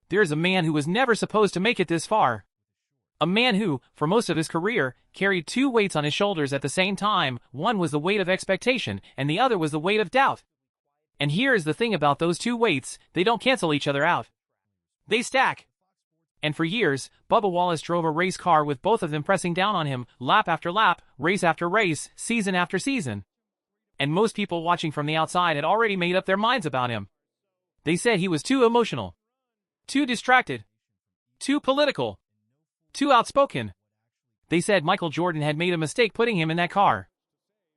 There is a man who was never supposed to make it this far. A man who, for most of his career, carried two weights on his shoulders at the same time. One was the weight of expectation, and the other was the weight of doubt. And here is the thing about those two weights, they don't cancel each other out. They stack. And for years, Bubba Wallace drove a race car with both of them pressing down on him, lap after lap, race after race, season after season. And most people watching from the outside had already made up their minds about him. They said he was too emotional, too distracted, too political, too outspoken. They said Michael Jordan had made a mistake putting him in that car.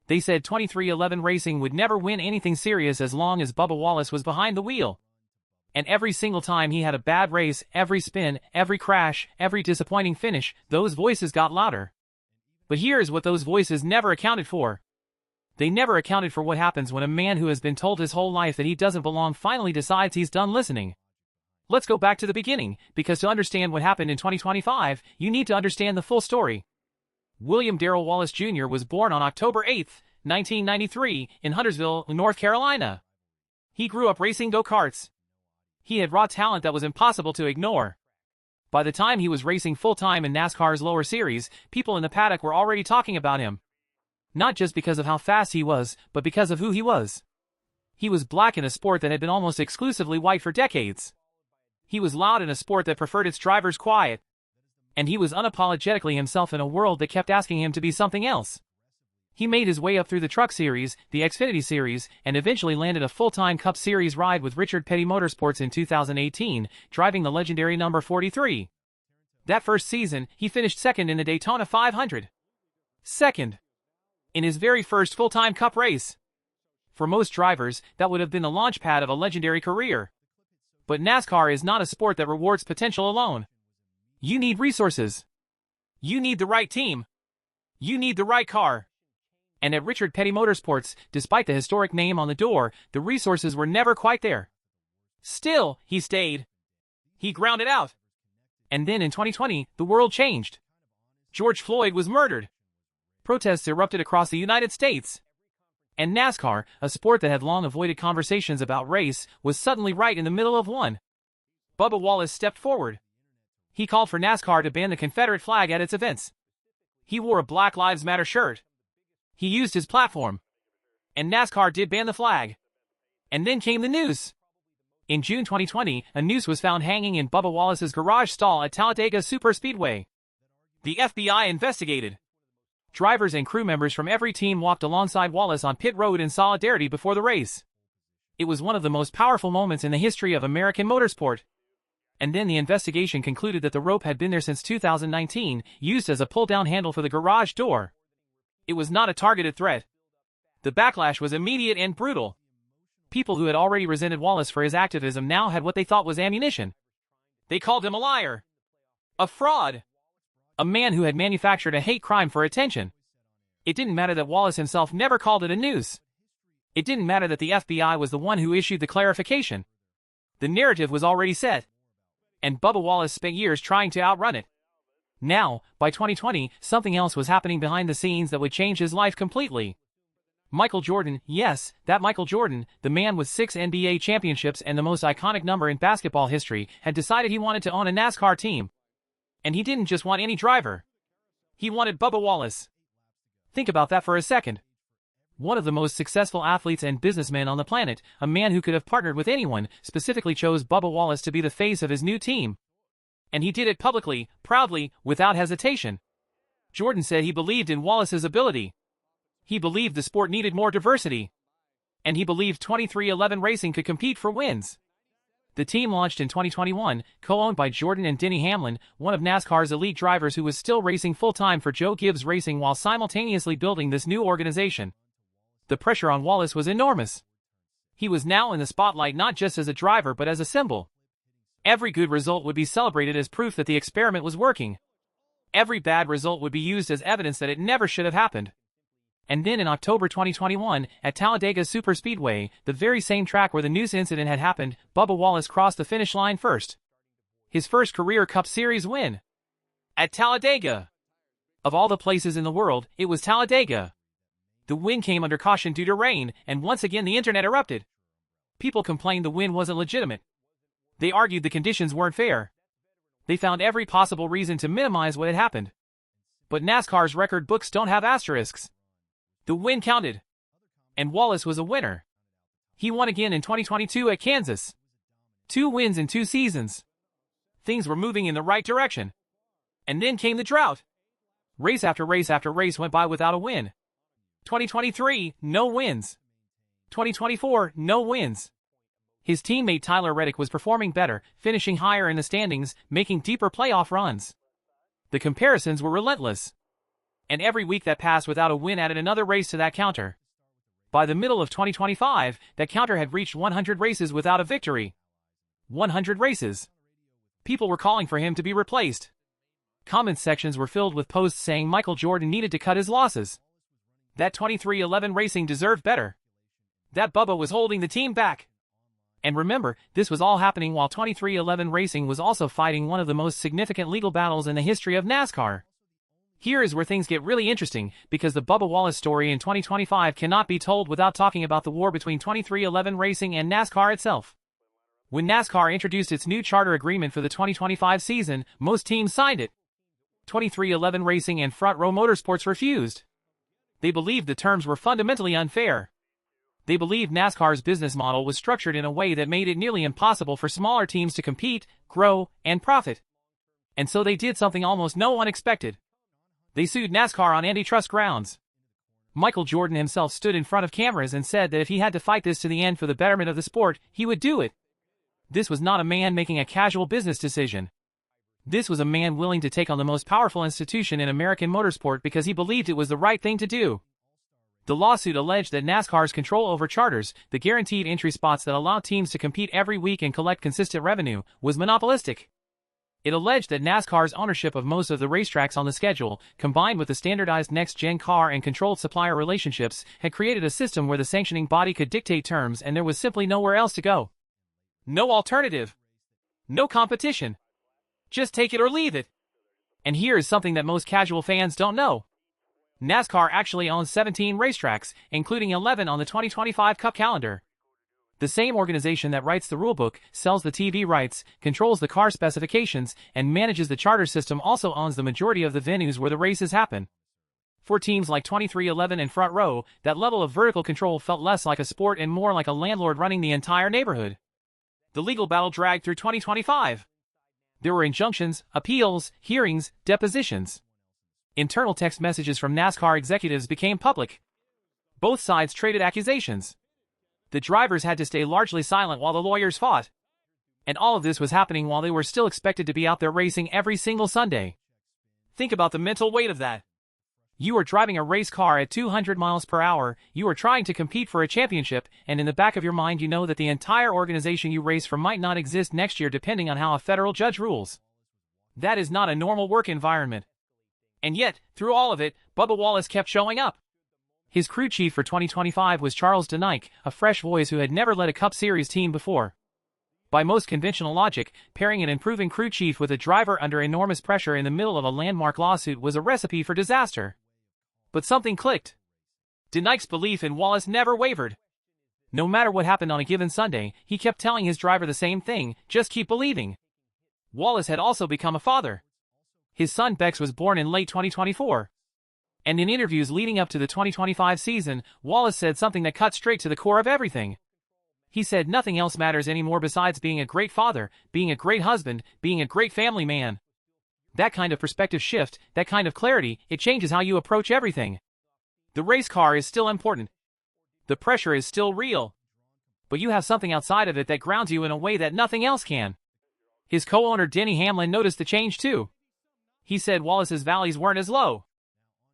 They said 23XI Racing would never win anything serious as long as Bubba Wallace was behind the wheel. And every single time he had a bad race, every spin, every crash, every disappointing finish, those voices got louder. But here's what those voices never accounted for. They never accounted for what happens when a man who has been told his whole life that he doesn't belong finally decides he's done listening. Let's go back to the beginning, because to understand what happened in 2025, you need to understand the full story. William Darrell Wallace Jr. was born on October 8, 1993, in Huntersville, North Carolina. He grew up racing go-karts. He had raw talent that was impossible to ignore. By the time he was racing full-time in NASCAR's lower series, people in the paddock were already talking about him. Not just because of how fast he was, but because of who he was. He was black in a sport that had been almost exclusively white for decades. He was loud in a sport that preferred its drivers quiet. And he was unapologetically himself in a world that kept asking him to be something else. He made his way up through the Truck Series, the Xfinity Series, and eventually landed a full-time Cup Series ride with Richard Petty Motorsports in 2018, driving the legendary number 43. That first season, he finished second in the Daytona 500. Second. In his very first full-time Cup race. For most drivers, that would have been the launchpad of a legendary career. But NASCAR is not a sport that rewards potential alone. You need resources. You need the right team. You need the right car. And at Richard Petty Motorsports, despite the historic name on the door, the resources were never quite there. Still, he stayed. He ground it out. And then in 2020, the world changed. George Floyd was murdered. Protests erupted across the United States. And NASCAR, a sport that had long avoided conversations about race, was suddenly right in the middle of one. Bubba Wallace stepped forward. He called for NASCAR to ban the Confederate flag at its events. He wore a Black Lives Matter shirt. He used his platform. And NASCAR did ban the flag. And then came the news. In June 2020, a noose was found hanging in Bubba Wallace's garage stall at Talladega Superspeedway. The FBI investigated. Drivers and crew members from every team walked alongside Wallace on pit road in solidarity before the race. It was one of the most powerful moments in the history of American motorsport. And then the investigation concluded that the rope had been there since 2019, used as a pull-down handle for the garage door. It was not a targeted threat. The backlash was immediate and brutal. People who had already resented Wallace for his activism now had what they thought was ammunition. They called him a liar. A fraud. A man who had manufactured a hate crime for attention. It didn't matter that Wallace himself never called it a noose. It didn't matter that the FBI was the one who issued the clarification. The narrative was already set. And Bubba Wallace spent years trying to outrun it. Now, by 2020, something else was happening behind the scenes that would change his life completely. Michael Jordan, yes, that Michael Jordan, the man with 6 NBA championships and the most iconic number in basketball history, had decided he wanted to own a NASCAR team. And he didn't just want any driver. He wanted Bubba Wallace. Think about that for a second. One of the most successful athletes and businessmen on the planet, a man who could have partnered with anyone, specifically chose Bubba Wallace to be the face of his new team. And he did it publicly, proudly, without hesitation. Jordan said he believed in Wallace's ability. He believed the sport needed more diversity. And he believed 23XI Racing could compete for wins. The team launched in 2021, co-owned by Jordan and Denny Hamlin, one of NASCAR's elite drivers who was still racing full-time for Joe Gibbs Racing while simultaneously building this new organization. The pressure on Wallace was enormous. He was now in the spotlight not just as a driver but as a symbol. Every good result would be celebrated as proof that the experiment was working. Every bad result would be used as evidence that it never should have happened. And then in October 2021, at Talladega Superspeedway, the very same track where the noose incident had happened, Bubba Wallace crossed the finish line first. His first career Cup Series win. At Talladega. Of all the places in the world, it was Talladega. The win came under caution due to rain, and once again the internet erupted. People complained the win wasn't legitimate. They argued the conditions weren't fair. They found every possible reason to minimize what had happened. But NASCAR's record books don't have asterisks. The win counted. And Wallace was a winner. He won again in 2022 at Kansas. 2 wins in 2 seasons. Things were moving in the right direction. And then came the drought. Race after race after race went by without a win. 2023, no wins. 2024, no wins. His teammate Tyler Reddick was performing better, finishing higher in the standings, making deeper playoff runs. The comparisons were relentless. And every week that passed without a win added another race to that counter. By the middle of 2025, that counter had reached 100 races without a victory. 100 races. People were calling for him to be replaced. Comment sections were filled with posts saying Michael Jordan needed to cut his losses. That 23-11 Racing deserved better. That Bubba was holding the team back. And remember, this was all happening while 23-11 Racing was also fighting one of the most significant legal battles in the history of NASCAR. Here is where things get really interesting, because the Bubba Wallace story in 2025 cannot be told without talking about the war between 23-11 Racing and NASCAR itself. When NASCAR introduced its new charter agreement for the 2025 season, most teams signed it. 23-11 Racing and Front Row Motorsports refused. They believed the terms were fundamentally unfair. They believed NASCAR's business model was structured in a way that made it nearly impossible for smaller teams to compete, grow, and profit. And so they did something almost no one expected. They sued NASCAR on antitrust grounds. Michael Jordan himself stood in front of cameras and said that if he had to fight this to the end for the betterment of the sport, he would do it. This was not a man making a casual business decision. This was a man willing to take on the most powerful institution in American motorsport because he believed it was the right thing to do. The lawsuit alleged that NASCAR's control over charters, the guaranteed entry spots that allow teams to compete every week and collect consistent revenue, was monopolistic. It alleged that NASCAR's ownership of most of the racetracks on the schedule, combined with the standardized next-gen car and controlled supplier relationships, had created a system where the sanctioning body could dictate terms and there was simply nowhere else to go. No alternative. No competition. Just take it or leave it. And here is something that most casual fans don't know. NASCAR actually owns 17 racetracks, including 11 on the 2025 Cup calendar. The same organization that writes the rulebook, sells the TV rights, controls the car specifications, and manages the charter system also owns the majority of the venues where the races happen. For teams like 23-11 and Front Row, that level of vertical control felt less like a sport and more like a landlord running the entire neighborhood. The legal battle dragged through 2025. There were injunctions, appeals, hearings, depositions. Internal text messages from NASCAR executives became public. Both sides traded accusations. The drivers had to stay largely silent while the lawyers fought. And all of this was happening while they were still expected to be out there racing every single Sunday. Think about the mental weight of that. You are driving a race car at 200 miles per hour, you are trying to compete for a championship, and in the back of your mind you know that the entire organization you race for might not exist next year depending on how a federal judge rules. That is not a normal work environment. And yet, through all of it, Bubba Wallace kept showing up. His crew chief for 2025 was Charles DeNike, a fresh voice who had never led a Cup Series team before. By most conventional logic, pairing an improving crew chief with a driver under enormous pressure in the middle of a landmark lawsuit was a recipe for disaster. But something clicked. DeNike's belief in Wallace never wavered. No matter what happened on a given Sunday, he kept telling his driver the same thing, just keep believing. Wallace had also become a father. His son Bex was born in late 2024. And in interviews leading up to the 2025 season, Wallace said something that cut straight to the core of everything. He said nothing else matters anymore besides being a great father, being a great husband, being a great family man. That kind of perspective shift, that kind of clarity, it changes how you approach everything. The race car is still important. The pressure is still real. But you have something outside of it that grounds you in a way that nothing else can. His co-owner Denny Hamlin noticed the change too. He said Wallace's valleys weren't as low.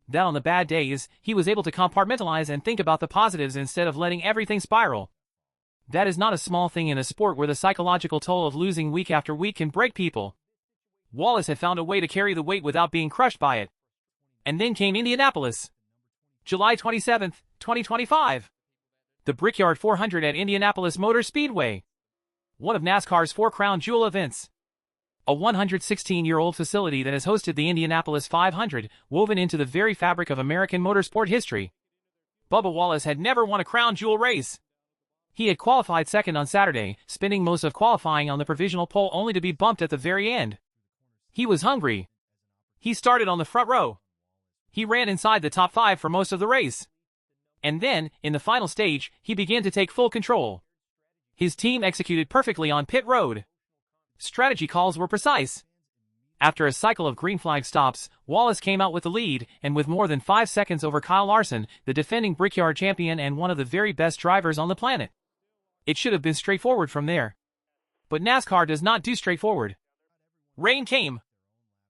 That on the bad days, he was able to compartmentalize and think about the positives instead of letting everything spiral. That is not a small thing in a sport where the psychological toll of losing week after week can break people. Wallace had found a way to carry the weight without being crushed by it. And then came Indianapolis. July 27, 2025. The Brickyard 400 at Indianapolis Motor Speedway. One of NASCAR's 4 crown jewel events. A 116-year-old facility that has hosted the Indianapolis 500, woven into the very fabric of American motorsport history. Bubba Wallace had never won a crown jewel race. He had qualified second on Saturday, spending most of qualifying on the provisional pole only to be bumped at the very end. He was hungry. He started on the front row. He ran inside the top 5 for most of the race. And then, in the final stage, he began to take full control. His team executed perfectly on pit road. Strategy calls were precise. After a cycle of green flag stops, Wallace came out with the lead, and with more than 5 seconds over Kyle Larson, the defending Brickyard champion and one of the very best drivers on the planet. It should have been straightforward from there. But NASCAR does not do straightforward. Rain came.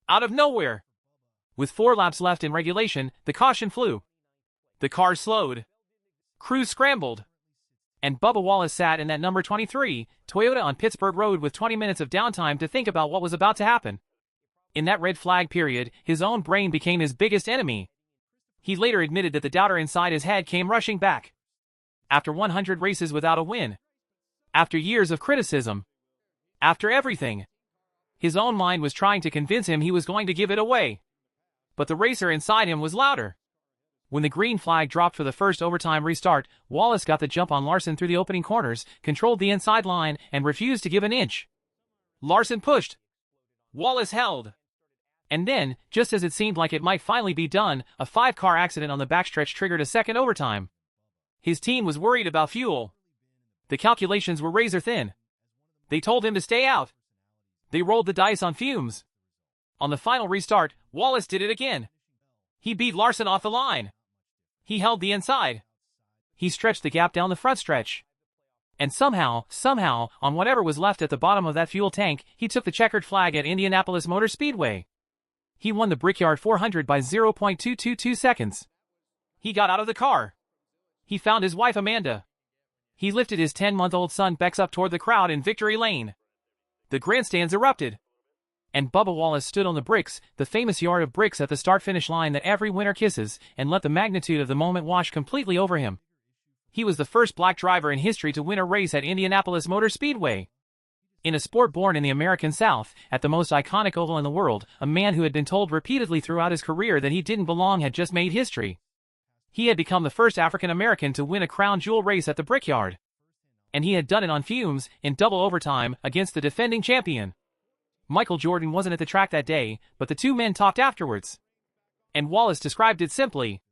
Out of nowhere. With 4 laps left in regulation, the caution flew. The cars slowed. Crews scrambled. And Bubba Wallace sat in that number 23 Toyota on Pittsburgh Road with 20 minutes of downtime to think about what was about to happen. In that red flag period, his own brain became his biggest enemy. He later admitted that the doubter inside his head came rushing back. After 100 races without a win. After years of criticism. After everything. His own mind was trying to convince him he was going to give it away. But the racer inside him was louder. When the green flag dropped for the first overtime restart, Wallace got the jump on Larson through the opening corners, controlled the inside line, and refused to give an inch. Larson pushed. Wallace held. And then, just as it seemed like it might finally be done, a 5-car accident on the backstretch triggered a second overtime. His team was worried about fuel. The calculations were razor thin. They told him to stay out. They rolled the dice on fumes. On the final restart, Wallace did it again. He beat Larson off the line. He held the inside. He stretched the gap down the front stretch. And somehow, on whatever was left at the bottom of that fuel tank, he took the checkered flag at Indianapolis Motor Speedway. He won the Brickyard 400 by 0.222 seconds. He got out of the car. He found his wife Amanda. He lifted his 10-month-old son Bex up toward the crowd in Victory Lane. The grandstands erupted. And Bubba Wallace stood on the bricks, the famous yard of bricks at the start-finish line that every winner kisses, and let the magnitude of the moment wash completely over him. He was the first black driver in history to win a race at Indianapolis Motor Speedway. In a sport born in the American South, at the most iconic oval in the world, a man who had been told repeatedly throughout his career that he didn't belong had just made history. He had become the first African American to win a crown jewel race at the Brickyard. And he had done it on fumes, in double overtime, against the defending champion. Michael Jordan wasn't at the track that day, but the two men talked afterwards. And Wallace described it simply.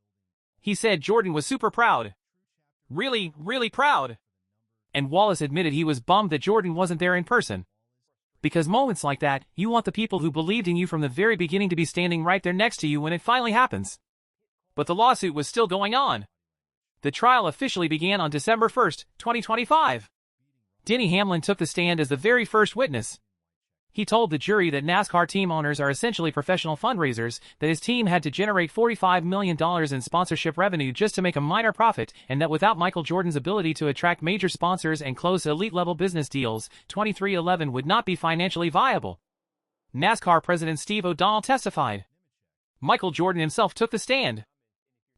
He said Jordan was super proud. Really, really proud. And Wallace admitted he was bummed that Jordan wasn't there in person. Because moments like that, you want the people who believed in you from the very beginning to be standing right there next to you when it finally happens. But the lawsuit was still going on. The trial officially began on December 1, 2025. Denny Hamlin took the stand as the very first witness. He told the jury that NASCAR team owners are essentially professional fundraisers, that his team had to generate $45 million in sponsorship revenue just to make a minor profit, and that without Michael Jordan's ability to attract major sponsors and close elite-level business deals, 23XI would not be financially viable. NASCAR President Steve O'Donnell testified. Michael Jordan himself took the stand.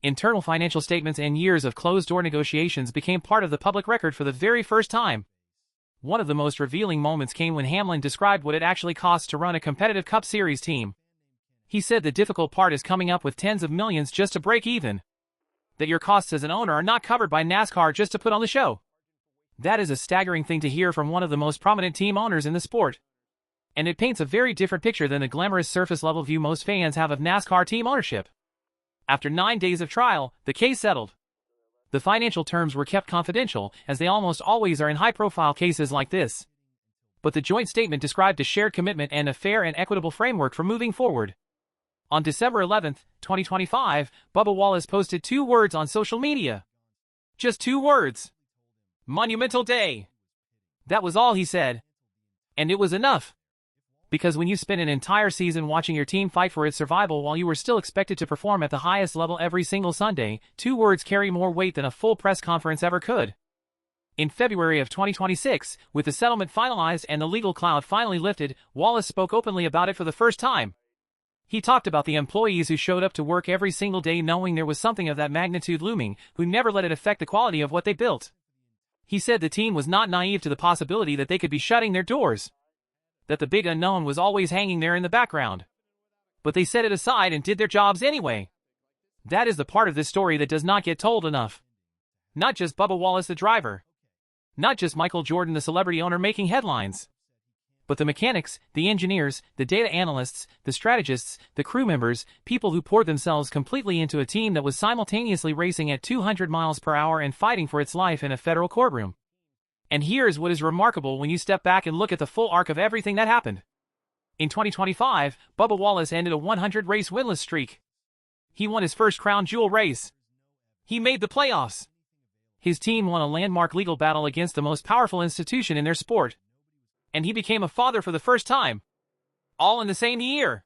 Internal financial statements and years of closed-door negotiations became part of the public record for the very first time. One of the most revealing moments came when Hamlin described what it actually costs to run a competitive Cup Series team. He said the difficult part is coming up with tens of millions just to break even. That your costs as an owner are not covered by NASCAR just to put on the show. That is a staggering thing to hear from one of the most prominent team owners in the sport. And it paints a very different picture than the glamorous surface-level view most fans have of NASCAR team ownership. After 9 days of trial, the case settled. The financial terms were kept confidential, as they almost always are in high-profile cases like this. But the joint statement described a shared commitment and a fair and equitable framework for moving forward. On December 11, 2025, Bubba Wallace posted 2 words on social media. Just 2 words. Monumental day. That was all he said. And it was enough. Because when you spend an entire season watching your team fight for its survival while you were still expected to perform at the highest level every single Sunday, 2 words carry more weight than a full press conference ever could. In February of 2026, with the settlement finalized and the legal cloud finally lifted, Wallace spoke openly about it for the first time. He talked about the employees who showed up to work every single day knowing there was something of that magnitude looming, who never let it affect the quality of what they built. He said the team was not naive to the possibility that they could be shutting their doors. That the big unknown was always hanging there in the background. But they set it aside and did their jobs anyway. That is the part of this story that does not get told enough. Not just Bubba Wallace the driver. Not just Michael Jordan, the celebrity owner, making headlines, but the mechanics, the engineers, the data analysts, the strategists, the crew members, people who poured themselves completely into a team that was simultaneously racing at 200 miles per hour and fighting for its life in a federal courtroom. And here's what is remarkable when you step back and look at the full arc of everything that happened. In 2025, Bubba Wallace ended a 100-race winless streak. He won his first crown jewel race. He made the playoffs. His team won a landmark legal battle against the most powerful institution in their sport. And he became a father for the first time. All in the same year.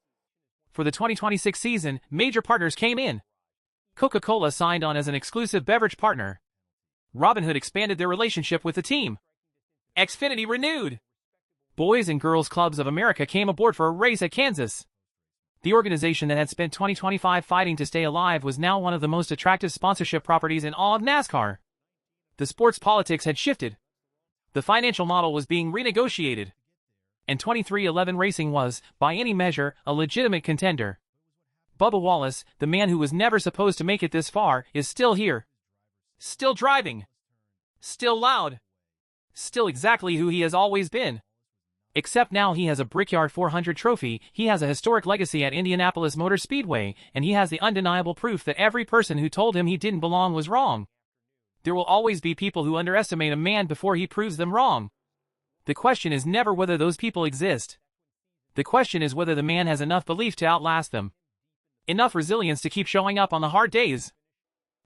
For the 2026 season, major partners came in. Coca-Cola signed on as an exclusive beverage partner. Robinhood expanded their relationship with the team. Xfinity renewed. Boys and Girls Clubs of America came aboard for a race at Kansas. The organization that had spent 2025 fighting to stay alive was now one of the most attractive sponsorship properties in all of NASCAR. The sports politics had shifted. The financial model was being renegotiated. And 23XI Racing was, by any measure, a legitimate contender. Bubba Wallace, the man who was never supposed to make it this far, is still here. Still driving. Still loud. Still exactly who he has always been. Except now he has a Brickyard 400 trophy, he has a historic legacy at Indianapolis Motor Speedway, and he has the undeniable proof that every person who told him he didn't belong was wrong. There will always be people who underestimate a man before he proves them wrong. The question is never whether those people exist. The question is whether the man has enough belief to outlast them. Enough resilience to keep showing up on the hard days.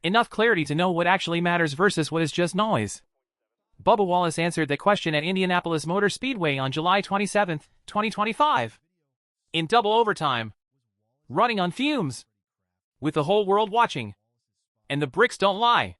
Enough clarity to know what actually matters versus what is just noise. Bubba Wallace answered that question at Indianapolis Motor Speedway on July 27, 2025. In double overtime. Running on fumes. With the whole world watching. And the bricks don't lie.